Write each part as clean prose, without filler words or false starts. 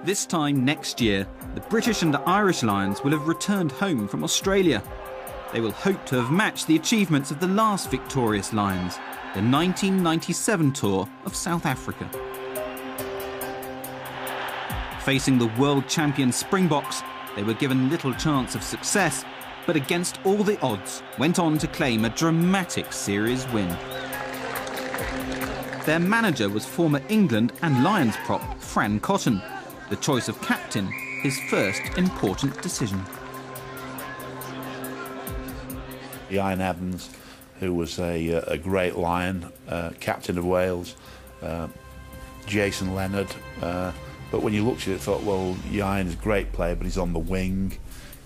This time next year, the British and Irish Lions will have returned home from Australia. They will hope to have matched the achievements of the last victorious Lions, the 1997 tour of South Africa. Facing the world champion Springboks, they were given little chance of success, but against all the odds, went on to claim a dramatic series win. Their manager was former England and Lions prop Fran Cotton. The choice of captain, his first important decision. Johann Evans, who was a great Lion, captain of Wales, Jason Leonard, but when you looked at it, thought, well, Johann is a great player, but he's on the wing.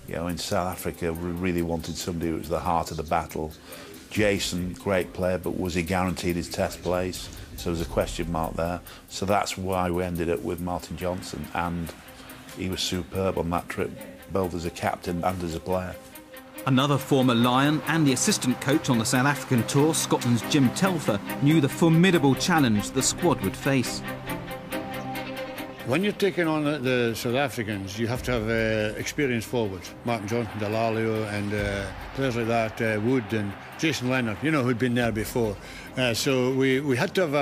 You know, in South Africa, we really wanted somebody who was the heart of the battle. Jason, great player, but was he guaranteed his test place? So there's a question mark there. So that's why we ended up with Martin Johnson, and he was superb on that trip, both as a captain and as a player. Another former Lion and the assistant coach on the South African tour, Scotland's Jim Telfer, knew the formidable challenge the squad would face. When you're taking on the South Africans, you have to have experienced forwards. Martin Johnson, Delalio, and players like that, Wood and Jason Leonard, you know, who'd been there before. So we had to have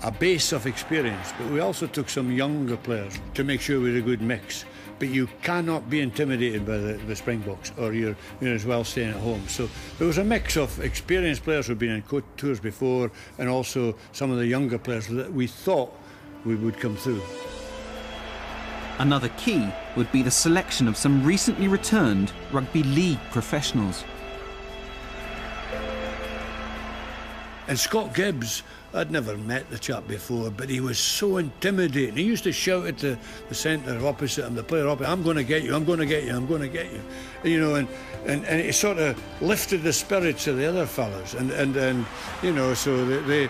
a base of experience, but we also took some younger players to make sure we had a good mix. But you cannot be intimidated by the Springboks, or you're as well staying at home. So there was a mix of experienced players who'd been in tours before, and also some of the younger players that we thought we would come through. Another key would be the selection of some recently returned rugby league professionals. And Scott Gibbs, I'd never met the chap before, but he was so intimidating. He used to shout at the centre opposite him, the player opposite, I'm going to get you, I'm going to get you, I'm going to get you. You know, and it sort of lifted the spirits of the other fellas. And you know, so they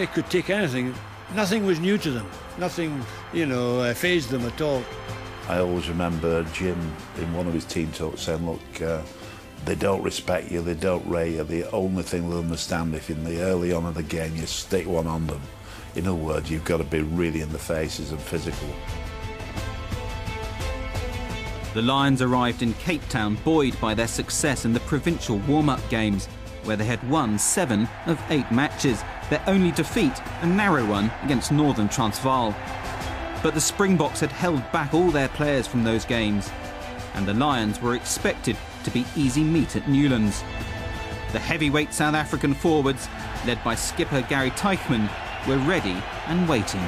could take anything. Nothing was new to them. Nothing, you know, fazed them at all. I always remember Jim in one of his team talks saying, look, they don't respect you, they don't rate you. The only thing they'll understand if in the early on of the game you stick one on them. In other words, you've got to be really in the faces and physical. The Lions arrived in Cape Town buoyed by their success in the provincial warm-up games, where they had won 7 of 8 matches, their only defeat a narrow one against Northern Transvaal. But the Springboks had held back all their players from those games, and the Lions were expected to be easy meat at Newlands. The heavyweight South African forwards, led by skipper Gary Teichmann, were ready and waiting.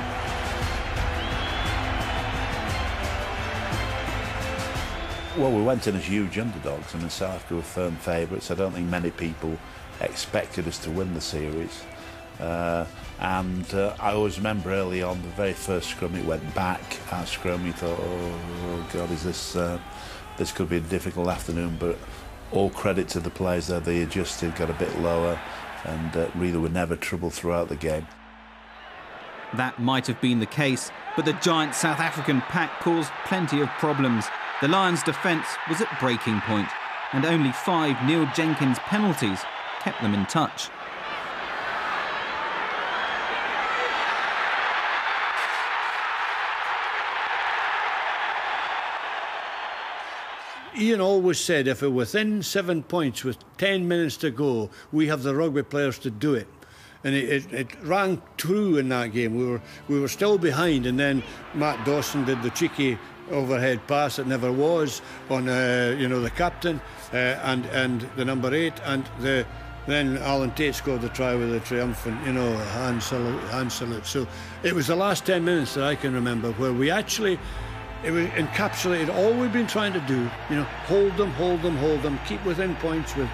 Well, we went in as huge underdogs. I mean, South Africa were firm favourites. I don't think many people expected us to win the series. I always remember early on, the very first scrum, it went back. Our scrum, you thought, oh God, is this... this could be a difficult afternoon, but all credit to the players there. They adjusted, got a bit lower, and really were never trouble throughout the game. That might have been the case, but the giant South African pack caused plenty of problems. The Lions' defence was at breaking point, and only 5 Neil Jenkins penalties kept them in touch. Ian always said, if we're within 7 points with 10 minutes to go, we have the rugby players to do it. And it rang true in that game. We were still behind, and then Matt Dawson did the cheeky overhead pass that never was on you know, the captain and the number 8, and then Alan Tate scored the try with a triumphant, you know, hand salute. So it was the last 10 minutes that I can remember where we actually... It was encapsulated all we've been trying to do, you know, hold them, keep within points with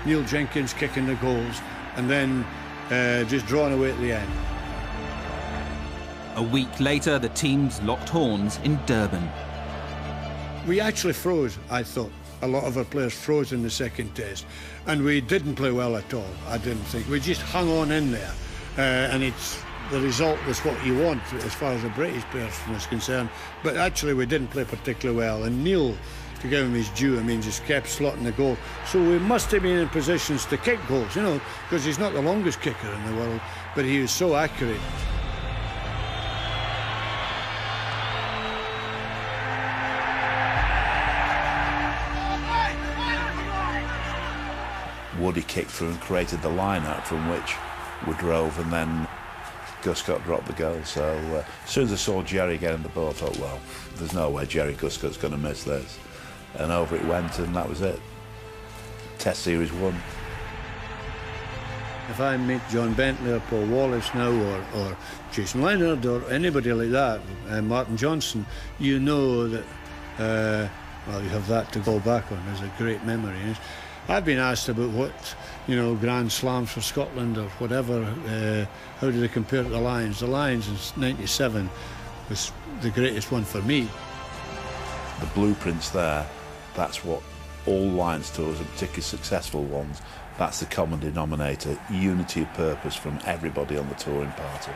Neil Jenkins kicking the goals, and then just drawn away at the end. A week later, the teams locked horns in Durban. We actually froze, I thought. A lot of our players froze in the second test, and we didn't play well at all, I didn't think. We just hung on in there, and the result was what you want as far as a British person is concerned. But actually we didn't play particularly well, and Neil, to give him his due, I mean, just kept slotting the goal. So we must have been in positions to kick goals, you know, because he's not the longest kicker in the world, but he was so accurate. Woody kicked through and created the line-out from which we drove, and then Guscott dropped the goal. So as soon as I saw Jerry getting the ball, I thought, well, there's no way Jerry Guscott's going to miss this. And over it went, and that was it. Test series won. If I meet John Bentley or Paul Wallace now, or Jason Leonard or anybody like that, Martin Johnson, you know that, well, you have that to go back on as a great memory. I've been asked about what, Grand Slams for Scotland or whatever, how do they compare to the Lions? The Lions in '97 was the greatest one for me. The blueprints there, that's what all Lions tours, and particularly successful ones, that's the common denominator, unity of purpose from everybody on the touring party.